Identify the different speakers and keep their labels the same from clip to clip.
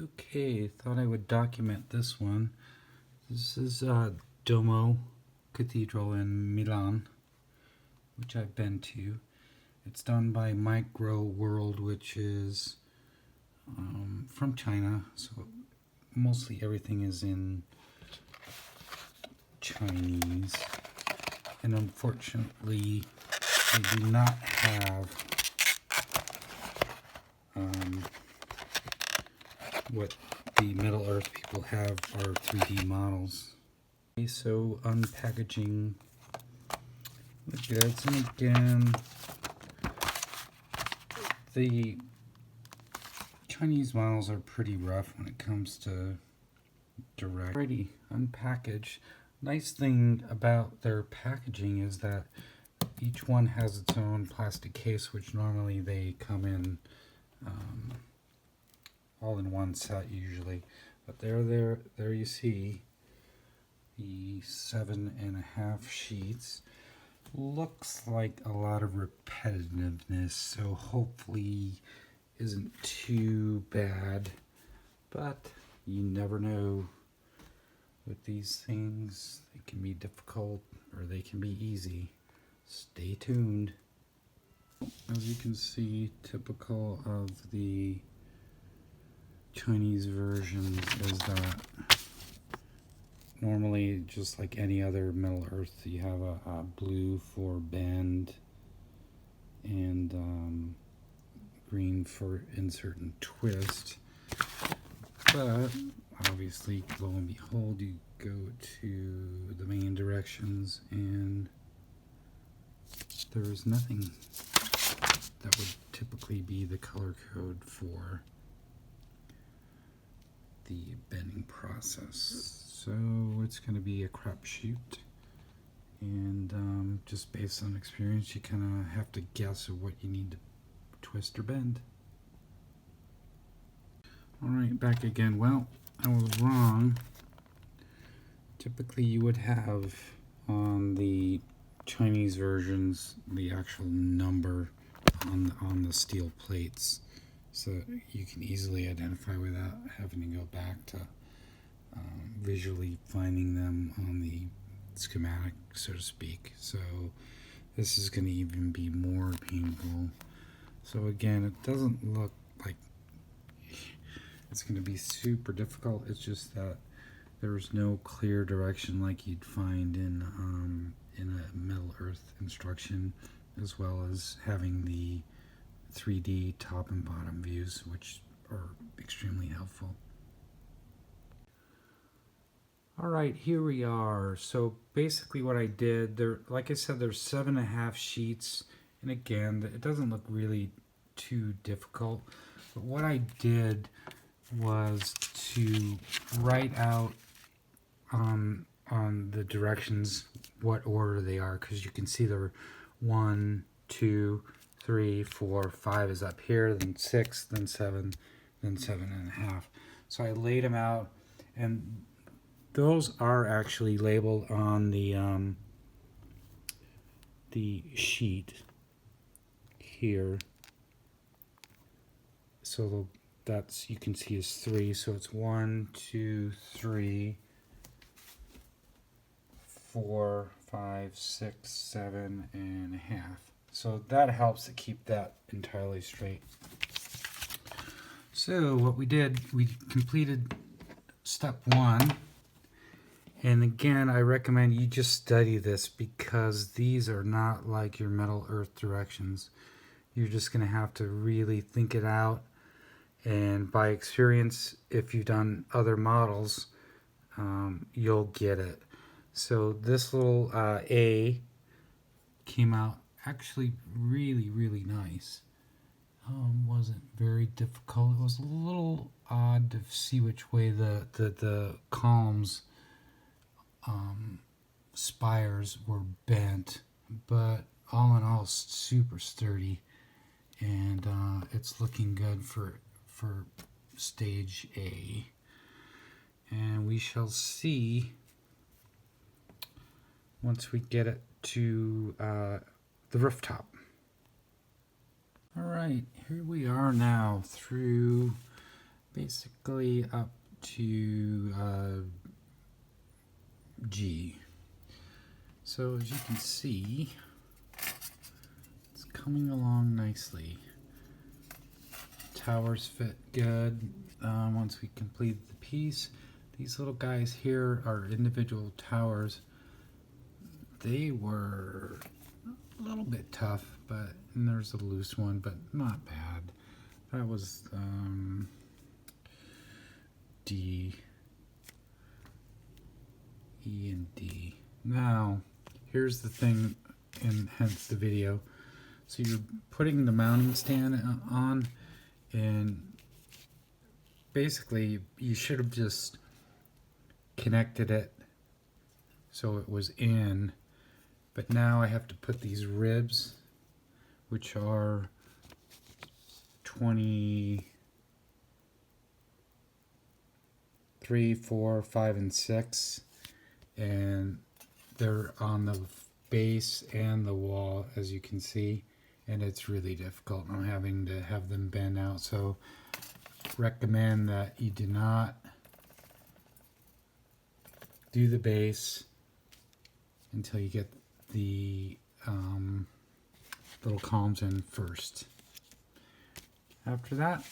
Speaker 1: Okay, thought I would document this one. This is Duomo Cathedral in Milan, which I've been to. It's done by Microworld, which is from China, so mostly everything is in Chinese. And unfortunately, they do not have what the Middle Earth people have are 3D models. Okay, so unpackaging the goods, and again, the Chinese models are pretty rough when it comes to direct. Alrighty, unpackaged. Nice thing about their packaging is that each one has its own plastic case, which normally they come in all in one set usually, but there you see the 7.5 sheets. Looks like a lot of repetitiveness, so hopefully isn't too bad, but you never know with these things. They can be difficult or they can be easy. Stay tuned. As you can see, typical of the Chinese version is that normally, just like any other Middle Earth, you have a blue for bend and green for insert and twist. But obviously, lo and behold, you go to the main directions and there's nothing that would typically be the color code for the bending process. So it's going to be a crapshoot, and just based on experience, you kind of have to guess at what you need to twist or bend. Alright, back again. Well, I was wrong. Typically you would have on the Chinese versions the actual number on the steel plates, so you can easily identify without having to go back to visually finding them on the schematic, so to speak. So this is going to even be more painful. So again, it doesn't look like it's going to be super difficult. It's just that there's no clear direction like you'd find in a Middle Earth instruction, as well as having the 3D top and bottom views, which are extremely helpful. Alright, here we are. So basically what I did, there, like I said, there's 7.5 sheets, and again, it doesn't look really too difficult, but what I did was to write out on the directions what order they are, because you can see there were 1, 2, 3, 4, 5 is up here, then 6, then 7, then 7.5. So I laid them out, and those are actually labeled on the sheet here. So that's, you can see, is 3. So it's 1, 2, 3, 4, 5, 6, 7.5. So that helps to keep that entirely straight. So what we did, we completed step 1. And again, I recommend you just study this, because these are not like your Middle Earth directions. You're just going to have to really think it out. And by experience, if you've done other models, you'll get it. So this little A came out actually really, really nice. Wasn't very difficult. It was a little odd to see which way the columns spires were bent, but all in all, super sturdy, and it's looking good for stage A, and we shall see once we get it to the rooftop. Alright, here we are now through basically up to G. So as you can see, it's coming along nicely. Towers fit good. Once we complete the piece, these little guys here are individual towers. They were a little bit tough, and there's a loose one, but not bad. That was D, E, and D. Now, here's the thing, and hence the video. So you're putting the mounting stand on, and basically you should have just connected it so it was in, but now I have to put these ribs, which are 23, 4, 5, and 6, and they're on the base and the wall, as you can see, and it's really difficult. I'm having to have them bend out, so recommend that you do not do the base until you get the little columns in first. After that,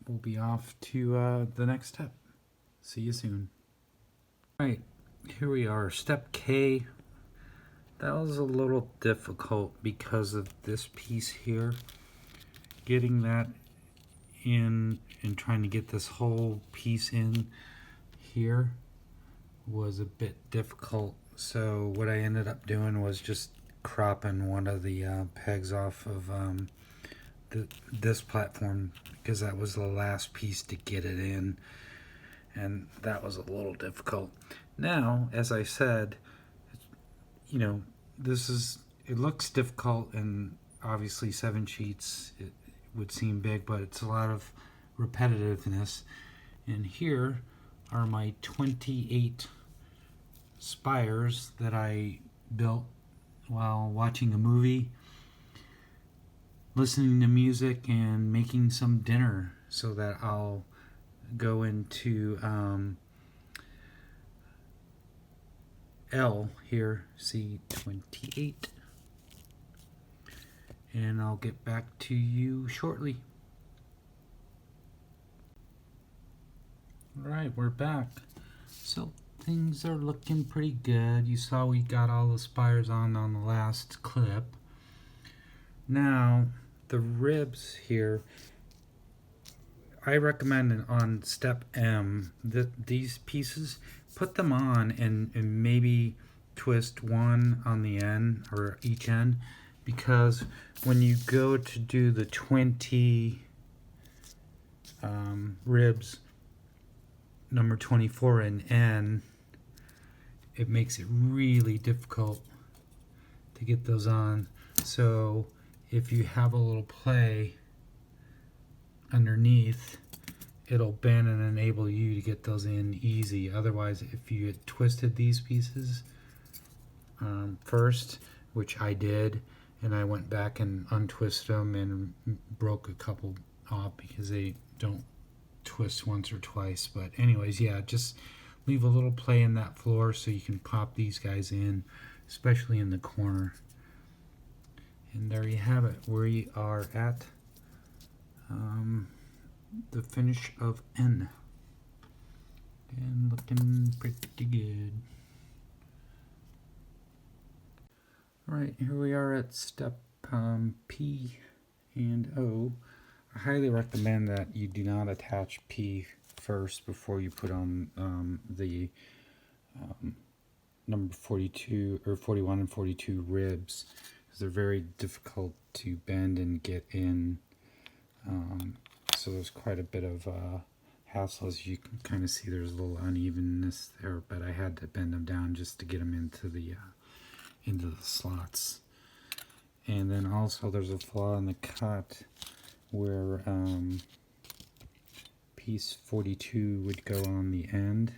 Speaker 1: we'll be off to the next step. See you soon. Alright, here we are, step K. That was a little difficult because of this piece here. Getting that in and trying to get this whole piece in here was a bit difficult. So what I ended up doing was just cropping one of the pegs off of this platform, because that was the last piece to get it in, and that was a little difficult. Now, as I said, you know, it looks difficult, and obviously 7 sheets, it would seem big, but it's a lot of repetitiveness. And here are my 28 spires that I built while watching a movie, listening to music, and making some dinner, so that I'll go into L here, C28, and I'll get back to you shortly. Alright, we're back. So things are looking pretty good. You saw we got all the spires on the last clip. Now, the ribs here, I recommend on step M that these pieces, put them on and maybe twist one on the end or each end, because when you go to do the 20 ribs, number 24 in N, it makes it really difficult to get those on. So if you have a little play underneath, it'll bend and enable you to get those in easy. Otherwise, if you had twisted these pieces first, which I did, and I went back and untwisted them and broke a couple off because they don't twist once or twice. But anyways, yeah, just leave a little play in that floor so you can pop these guys in, especially in the corner. And there you have it. We are at the finish of N, and looking pretty good. Alright, here we are at step P and O. I highly recommend that you do not attach P first before you put on the number 42 or 41 and 42 ribs, because they're very difficult to bend and get in. So there's quite a bit of hassle. As you can kind of see, there's a little unevenness there, but I had to bend them down just to get them into the slots. And then also there's a flaw in the cut where piece 42 would go on the end.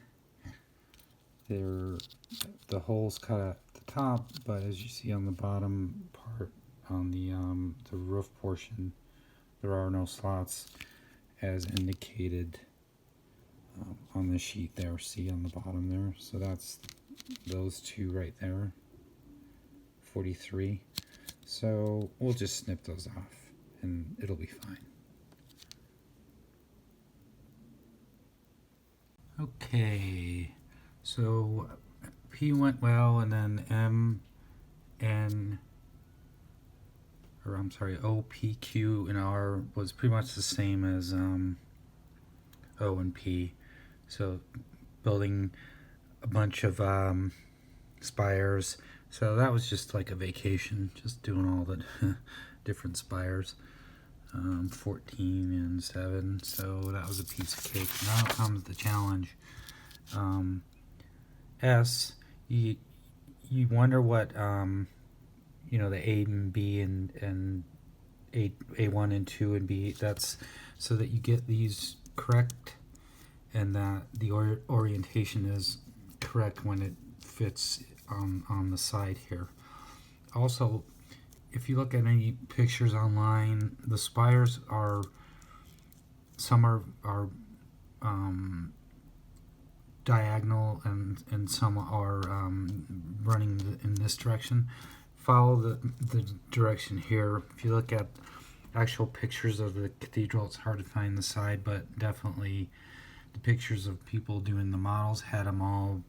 Speaker 1: The hole's cut at the top, but as you see on the bottom part, on the roof portion, there are no slots. as indicated on the sheet there, see on the bottom there. So that's those two right there, 43. So we'll just snip those off and it'll be fine. Okay, so P went well, and then M, N, or I'm sorry, O, P, Q, and R was pretty much the same as O and P. So building a bunch of spires. So that was just like a vacation, just doing all the different spires. 14 and 7, so that was a piece of cake. Now comes the challenge. S, you wonder what you know, the A and B and A1 and 2 and B, that's so that you get these correct and that the orientation is correct when it fits on the side here. Also, if you look at any pictures online, the spires are, some are diagonal and some are running in this direction. Follow the direction here. If you look at actual pictures of the cathedral, it's hard to find the side, but definitely the pictures of people doing the models had them all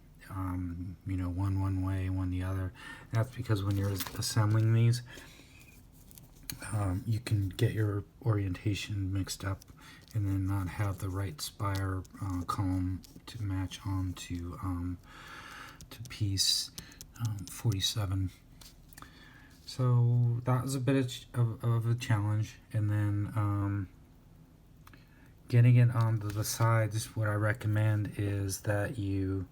Speaker 1: you know, one way, one the other. That's because when you're assembling these, you can get your orientation mixed up and then not have the right spire column to match on to piece 47. So that was a bit of a challenge, and then getting it onto the sides, what I recommend is that you,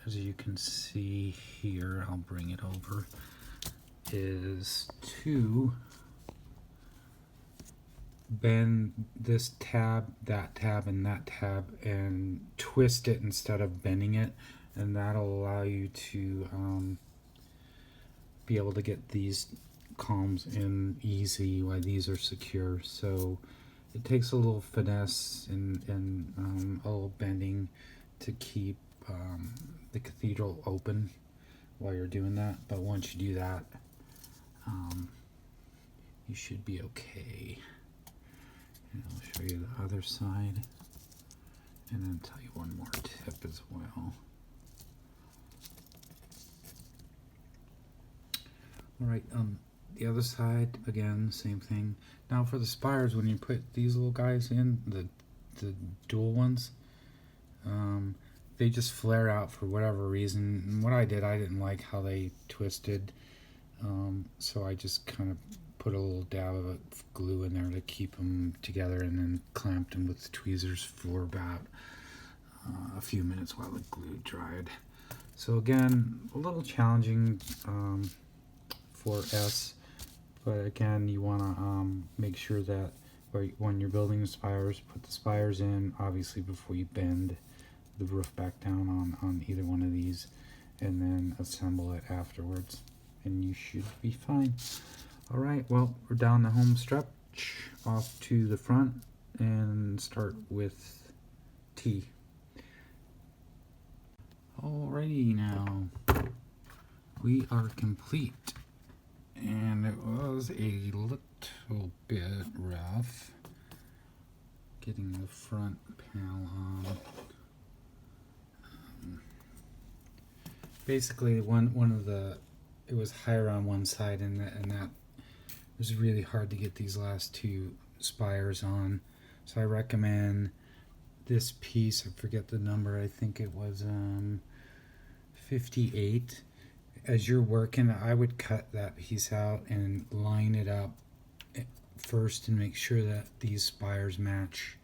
Speaker 1: as you can see here, I'll bring it over, is to bend this tab, that tab, and that tab, and twist it instead of bending it, and that'll allow you to be able to get these columns in easy while these are secure. So it takes a little finesse and a little bending to keep the cathedral open while you're doing that, but once you do that, you should be okay. And I'll show you the other side and then tell you one more tip as well. Alright, the other side, again, same thing. Now for the spires, when you put these little guys in, the dual ones, they just flare out for whatever reason. And what I did, I didn't like how they twisted, so I just kind of put a little dab of glue in there to keep them together, and then clamped them with the tweezers for about a few minutes while the glue dried. So again, a little challenging for S, but again, you want to make sure that when you're building the spires, put the spires in obviously before you bend the roof back down on either one of these, and then assemble it afterwards, and you should be fine. Alright, well, we're down the home stretch, off to the front, and start with T. Alrighty, now we are complete, and it was a little bit rough getting the front panel on. Basically, it was higher on one side, and that was really hard to get these last two spires on. So I recommend this piece, I forget the number, I think it was 58. As you're working, I would cut that piece out and line it up first and make sure that these spires match,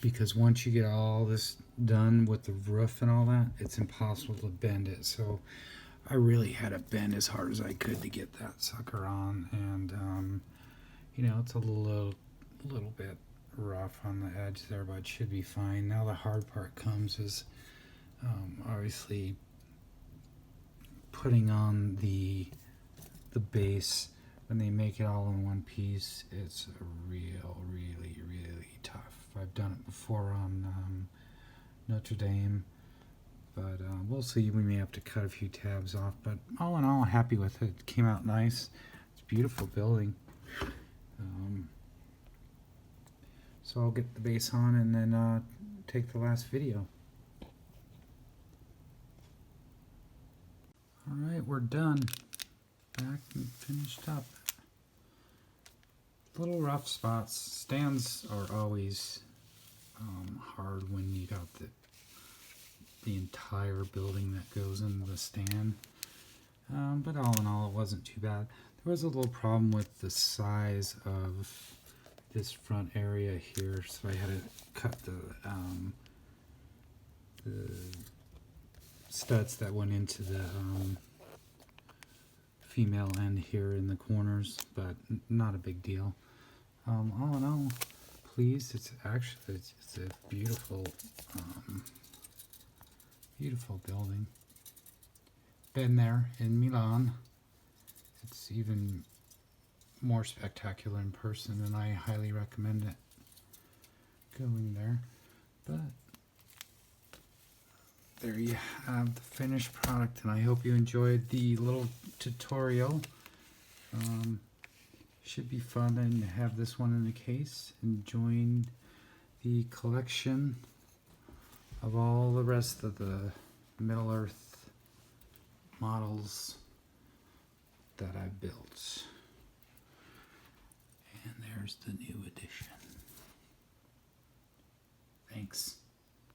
Speaker 1: because once you get all this done with the roof and all that, it's impossible to bend it. So I really had to bend as hard as I could to get that sucker on, and you know, it's a little bit rough on the edge there, but it should be fine. Now the hard part comes is obviously putting on the base. When they make it all in one piece, it's really if I've done it before on Notre Dame, but we'll see. We may have to cut a few tabs off, but all in all, happy with it. It came out nice. It's a beautiful building. So I'll get the base on and then take the last video. Alright, we're done. Back and finished up. Little rough spots. Stands are always hard when you got the entire building that goes into the stand. But all in all, it wasn't too bad. There was a little problem with the size of this front area here, so I had to cut the studs that went into the female end here in the corners, but not a big deal. All in all, pleased. It's actually it's a beautiful beautiful building. Been there in Milan. It's even more spectacular in person, and I highly recommend it going there. But there you have the finished product, and I hope you enjoyed the little tutorial. Should be fun and have this one in the case and join the collection of all the rest of the Middle Earth models that I built. And there's the new edition. Thanks.